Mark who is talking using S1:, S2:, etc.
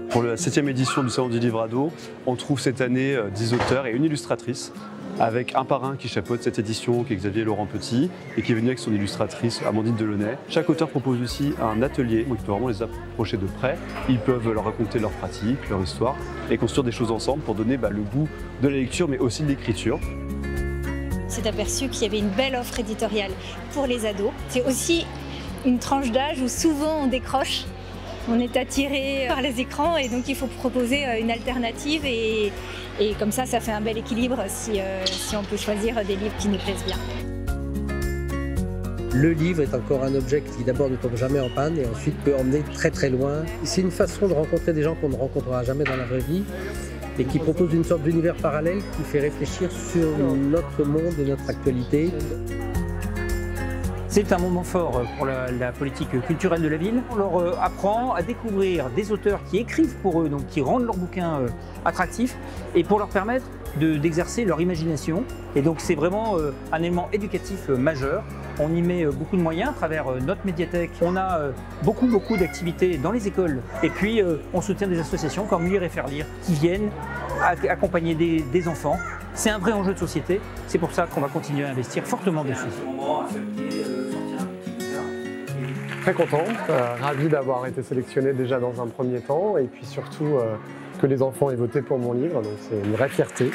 S1: Pour la 7e édition du Salon du Livre Ado, on trouve cette année 10 auteurs et une illustratrice, avec un parrain qui chapeaute cette édition, qui est Xavier Laurent Petit, et qui est venu avec son illustratrice Amandine Delaunay. Chaque auteur propose aussi un atelier, où il peut vraiment les approcher de près. Ils peuvent leur raconter leur pratique, leur histoire, et construire des choses ensemble pour donner le goût de la lecture, mais aussi de l'écriture.
S2: On s'est aperçu qu'il y avait une belle offre éditoriale pour les ados. C'est aussi une tranche d'âge où souvent on décroche. On est attiré par les écrans et donc il faut proposer une alternative et comme ça fait un bel équilibre si on peut choisir des livres qui nous plaisent bien.
S3: Le livre est encore un objet qui d'abord ne tombe jamais en panne et ensuite peut emmener très très loin. C'est une façon de rencontrer des gens qu'on ne rencontrera jamais dans la vraie vie et qui propose une sorte d'univers parallèle qui fait réfléchir sur notre monde et notre actualité.
S4: C'est un moment fort pour la politique culturelle de la ville. On leur apprend à découvrir des auteurs qui écrivent pour eux, donc qui rendent leurs bouquins attractifs, et pour leur permettre d'exercer leur imagination. Et donc c'est vraiment un élément éducatif majeur. On y met beaucoup de moyens à travers notre médiathèque. On a beaucoup d'activités dans les écoles. Et puis on soutient des associations comme Lire et Faire Lire qui viennent accompagner des enfants. C'est un vrai enjeu de société. C'est pour ça qu'on va continuer à investir fortement dessus.
S5: Très content, ravi d'avoir été sélectionné déjà dans un premier temps et puis surtout que les enfants aient voté pour mon livre, donc c'est une vraie fierté.